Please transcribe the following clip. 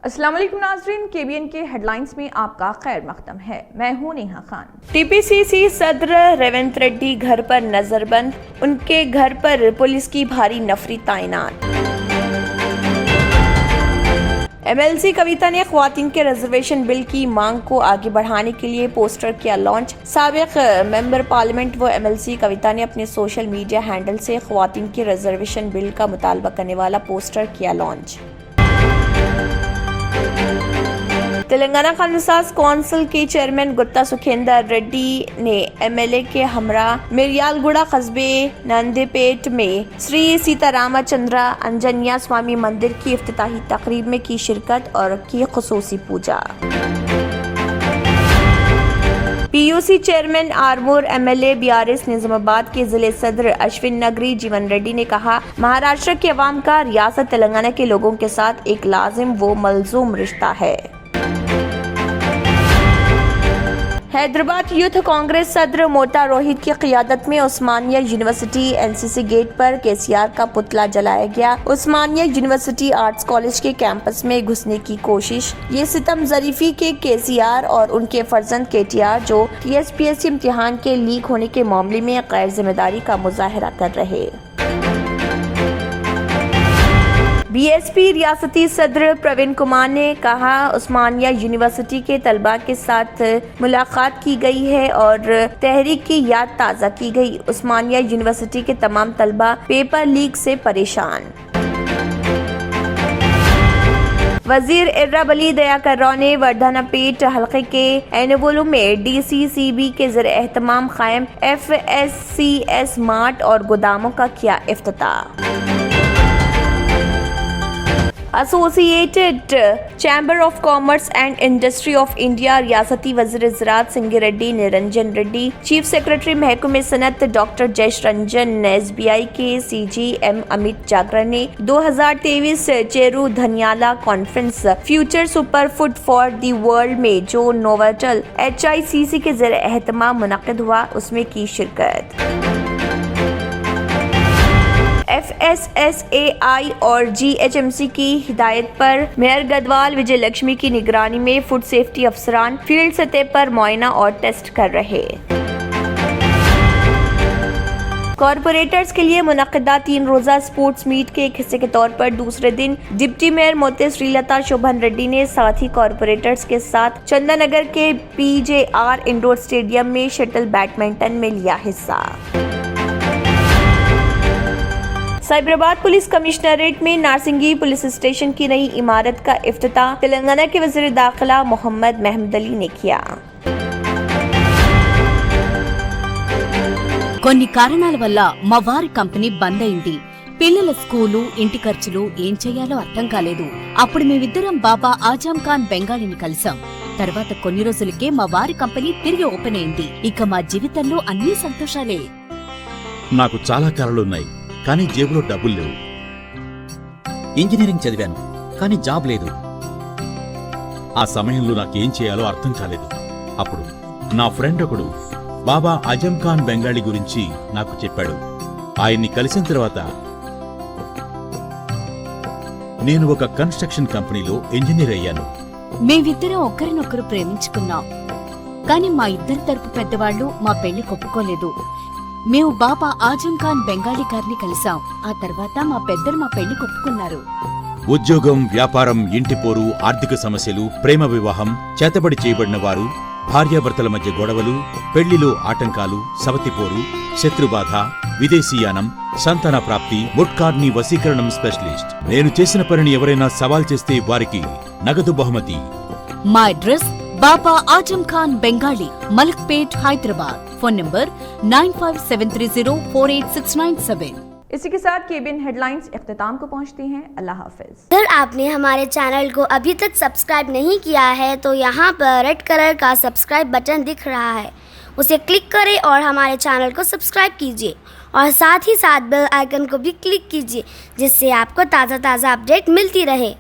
अस्सलाम वालेकुम नाज़रीन, KBN के हेडलाइंस में आपका खैर मकदम है। मैं हूं नेहा खान। TPCC सदर रेवंत रेड्डी घर पर नजरबंद, उनके घर पर पुलिस की भारी नफरी तैनात। MLC कविता ने ख्वातीन के रिजर्वेशन बिल की मांग को आगे बढ़ाने के लिए पोस्टर किया लॉन्च। साबिक मेंबर पार्लियामेंट व MLC कविता ने अपने सोशल मीडिया हैंडल से ख्वातीन के रिजर्वेशन बिल का मुतालबा करने वाला पोस्टर किया लॉन्च। तेलंगाना कानून साज कौंसिल के चेयरमैन गुत्ता सुखेंदर रेड्डी ने MLA के हमरा मिर्यालगुड़ा कस्बे नंदेपेट में श्री सीतारामचंद्र अंजनिया स्वामी मंदिर की इफ्तिताही तकरीब में की शिरकत और की खुसूसी पूजा। PUC chairman Armoor MLA BRS Nizamabad के जिले सदर अश्विन नगरी जीवन रेड्डी ने कहा, महाराष्ट्र के अवाम का रियासत तेलंगाना के लोगों के साथ एक लाजिम व मलजूम रिश्ता है। हैदराबाद यूथ कांग्रेस सदर मोता रोहित की क़ियादत में उस्मानिया यूनिवर्सिटी NCC गेट पर KCR का पुतला जलाया गया। उस्मानिया यूनिवर्सिटी आर्ट्स कॉलेज के कैंपस में घुसने की कोशिश। ये सितम ज़रीफी के KCR और उनके फर्जंद KTR जो TSPSC इम्तिहान के लीक होने के मामले में गैर जिम्मेदारी का मुजाहरा कर रहे। BSP रियासती सदर प्रवीण कुमार ने कहा, उस्मानिया यूनिवर्सिटी के तलबा के साथ मुलाकात की गई है और तहरीक की याद ताज़ा की गई। उस्मानिया यूनिवर्सिटी के तमाम तलबा पेपर लीक से परेशान। वजीर इर्राबली दयाकर राव ने वर्धनापेट हल्के के एनोवोलो में DCCB के ज़रिए एहतमाम कायम FSCS मार्ट और गोदामों का किया इफ्तिताह। Associated Chamber of Commerce and Industry of India रियासती वज़ीर ज़राअत सिंगी रेड्डी निरंजन रेड्डी, चीफ सेक्रेटरी महकमे सनत डॉक्टर जयेश रंजन, SBI के CGM अमित जागरण ने 2023 चेरू धनियाला conference future super food for the world में जो नोवाटेल HICC के ज़रिए एहतमाम मुनक़िद हुआ उसमें की शिरकत। FSSAI और GHMC की हिदायत पर मेयर गढ़वाल विजय लक्ष्मी की निगरानी में फूड सेफ्टी अफसरान फील्ड सतह पर मुआयना और टेस्ट कर रहे। कॉरपोरेटर्स के लिए मुनक़िदा 3 रोज़ा स्पोर्ट्स मीट के एक हिस्से के तौर पर दूसरे दिन डिप्टी मेयर मोते श्रीलता शोभन रेड्डी ने साथी कॉरपोरेटर्स के साथ चंदानगर के PJR इंडोर स्टेडियम में शटल बैडमिंटन में लिया हिस्सा। साइबराबाद पुलिस कमिश्नरेट में नारसिंगी पुलिस स्टेशन की नई इमारत का इफ्तिताह तेलंगाना के वज़ीर दाखिला मोहम्मद महमूद अली ने किया। కొన్ని కారణాల వల్ల మా వారి కంపెనీ బంద్ అయింది. పిల్లల స్కూలు, ఇంటి ఖర్చులు ఏం చేయాలో అర్థం కాలేదు. అప్పుడు మేమిద్దరం బాబా ఆజం ఖాన్ బెంగాలీని కలిసాం. తర్వాత కొన్ని రోజులకే మా వారి కంపెనీ తిరిగి ఓపెన్ అయింది. ఇక మా జీవితంలో అన్ని సంతోషాలే. నాకు చాలా కలలున్నాయి, కానీ జేబులో డబ్బులు లేవు. ఇంజనీరింగ్ చదివాను, కానీ జాబ్ లేదు. ఆ సమయంలో నాకేం చేయాలో అర్థం కాలేదు. అప్పుడు నా ఫ్రెండ్ ఒకడు బాబా ఆజం ఖాన్ బెంగాలీ గురించి నాకు చెప్పాడు. ఆయన్ని కలిసిన తర్వాత నేను ఒక కన్స్ట్రక్షన్ కంపెనీలో ఇంజనీర్ అయ్యాను. మేమిద్దరం ఒకరినొకరు ప్రేమించుకున్నాం, కానీ మా ఇద్దరి తరపు పెద్దవాళ్లు మా పెళ్లి ఒప్పుకోలేదు. మేము బాబా ఆజం ఖాన్ బెంగాలీ గారిని కలిసాం. ఆ తర్వాత మా పెద్దలు మా పెళ్లి ఒప్పుకున్నారు. ఉద్యోగం, వ్యాపారం, ఇంటి పోరు, ఆర్థిక సమస్యలు, ప్రేమ వివాహం, చేతబడి చేయబడిన వారు, భార్యాభర్తల మధ్య గొడవలు, పెళ్లిలో ఆటంకాలు, సవతిపోరు, శత్రుబాధ, విదేశీయానం, సంతాన ప్రాప్తి, ముట్కార్ని వశీకరణం స్పెషలిస్ట్. నేను చేసిన పనిని ఎవరైనా సవాల్ చేస్తే వారికి నగదు బహుమతి. మా address Baba Azam Khan Bengali, Malakpet, Hyderabad. Phone number 9573048697। इसी के साथ KBN हेडलाइंस इख्तिताम को पहुंचती हैं। अल्लाह हाफिज। अगर आपने हमारे चैनल को अभी तक सब्सक्राइब नहीं किया है तो यहाँ पर रेड कलर का सब्सक्राइब बटन दिख रहा है, उसे क्लिक करें और हमारे चैनल को सब्सक्राइब कीजिए और साथ ही साथ बेल आइकन को भी क्लिक कीजिए, जिससे आपको ताज़ा अपडेट मिलती रहे।